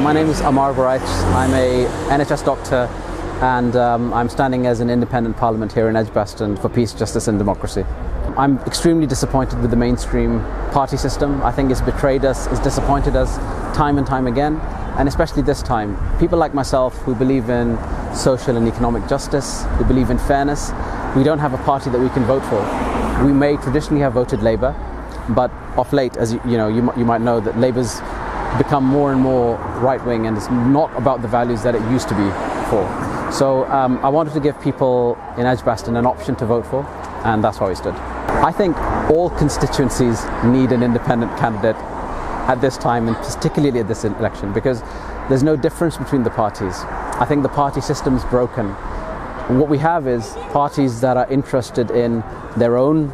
My name is Ammar Waraich. I'm a NHS doctor and I'm standing as an independent parliament here in Edgbaston for peace, justice and democracy. I'm extremely disappointed with the mainstream party system. I think it's betrayed us, it's disappointed us time and time again, and especially this time. People like myself who believe in social and economic justice, who believe in fairness, we don't have a party that we can vote for. We may traditionally have voted Labour, but of late, as you might know, that Labour's become more and more right-wing and it's not about the values that it used to be before. So I wanted to give people in Edgbaston an option to vote for, and that's why we stood. I think all constituencies need an independent candidate at this time, and particularly at this election, because there's no difference between the parties. I think the party system's broken. What we have is parties that are interested in their own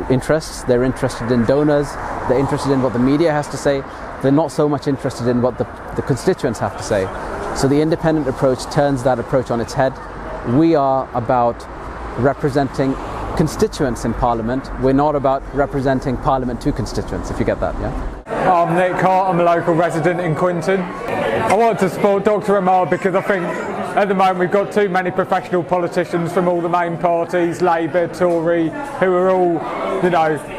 interests. They're interested in donors. They're interested in what the media has to say. They're not so much interested in what the constituents have to say. So the independent approach turns that approach on its head. We are about representing constituents in Parliament. We're not about representing Parliament to constituents, if you get that, yeah? I'm Nicola, I'm a local resident in Quinton. I want to support Dr. Ammar because I think at the moment we've got too many professional politicians from all the main parties, Labour, Tory, who are all,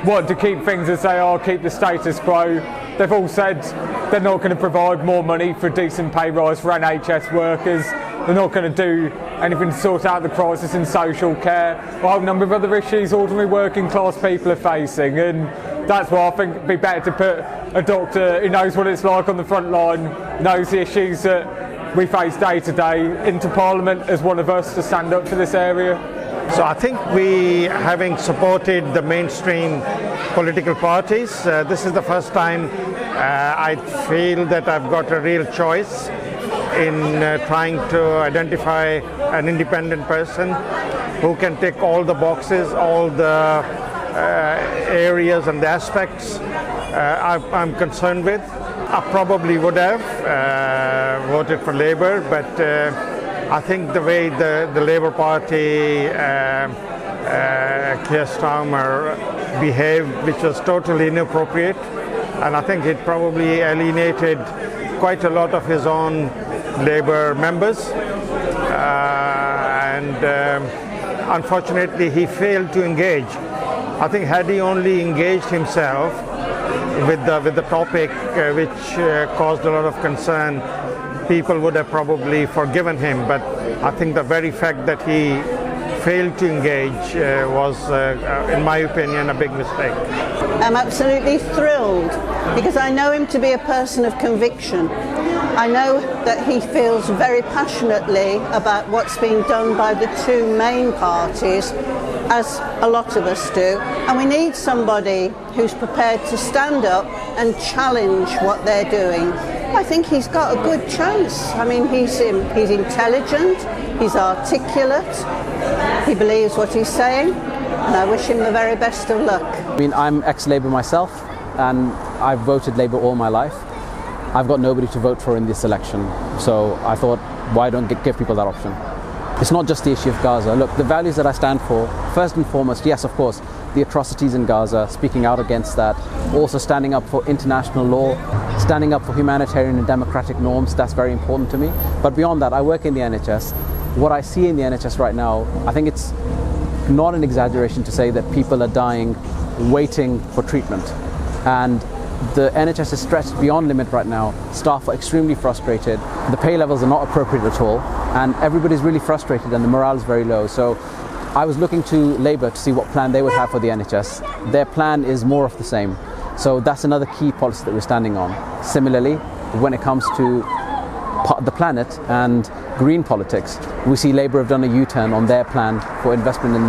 want to keep things as they are, keep the status quo. They've all said they're not going to provide more money for a decent pay rise for NHS workers. They're not going to do anything to sort out the crisis in social care, or a whole number of other issues ordinary working class people are facing. And that's why I think it'd be better to put a doctor who knows what it's like on the front line, knows the issues that we face day to day, into Parliament as one of us to stand up for this area. So I think we, having supported the mainstream political parties, this is the first time I feel that I've got a real choice in trying to identify an independent person who can tick all the boxes, all the areas and the aspects I'm concerned with. I probably would have voted for Labour, but I think the way the Labour Party, Keir Starmer behaved, which was totally inappropriate, and I think it probably alienated quite a lot of his own Labour members, and unfortunately he failed to engage. I think had he only engaged himself with the topic which caused a lot of concern, people would have probably forgiven him, but I think the very fact that he failed to engage was, in my opinion, a big mistake. I'm absolutely thrilled because I know him to be a person of conviction. I know that he feels very passionately about what's being done by the two main parties, as a lot of us do, and we need somebody who's prepared to stand up and challenge what they're doing. I think he's got a good chance. I mean, he's intelligent, he's articulate, he believes what he's saying, and I wish him the very best of luck. I mean, I'm ex-Labour myself, and I've voted Labour all my life. I've got nobody to vote for in this election, so I thought, why don't give people that option? It's not just the issue of Gaza. Look, the values that I stand for, first and foremost, yes, of course, the atrocities in Gaza, speaking out against that, also standing up for international law, standing up for humanitarian and democratic norms, that's very important to me. But beyond that, I work in the NHS. What I see in the NHS right now, I think it's not an exaggeration to say that people are dying waiting for treatment. And the NHS is stretched beyond limit right now. Staff are extremely frustrated. The pay levels are not appropriate at all, and everybody's really frustrated and the morale is very low. So I was looking to Labour to see what plan they would have for the NHS. Their plan is more of the same. So that's another key policy that we're standing on. Similarly, when it comes to the planet and green politics, we see Labour have done a U-turn on their plan for investment in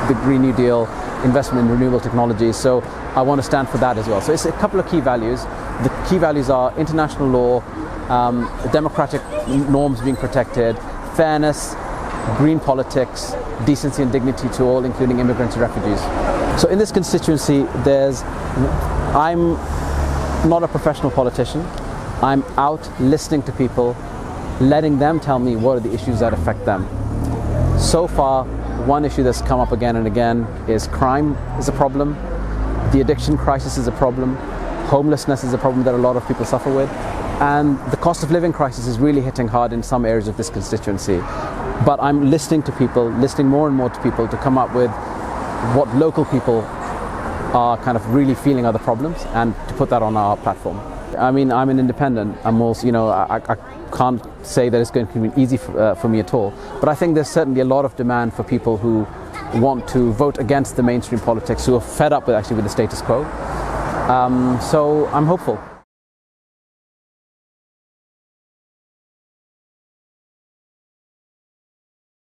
the Green New Deal, investment in renewable technologies. So I want to stand for that as well. So it's a couple of key values. The key values are international law, democratic norms being protected, fairness, green politics, decency and dignity to all, including immigrants and refugees. So in this constituency, I'm not a professional politician. I'm out listening to people, letting them tell me what are the issues that affect them. So far, one issue that's come up again and again is crime is a problem, the addiction crisis is a problem, Homelessness is a problem that a lot of people suffer with. And the cost of living crisis is really hitting hard in some areas of this constituency. But I'm listening to people, listening more and more to people to come up with what local people are kind of really feeling are the problems and to put that on our platform. I mean, I'm an independent. I'm also, I can't say that it's going to be easy for me at all. But I think there's certainly a lot of demand for people who want to vote against the mainstream politics, who are fed up with the status quo. So I'm hopeful.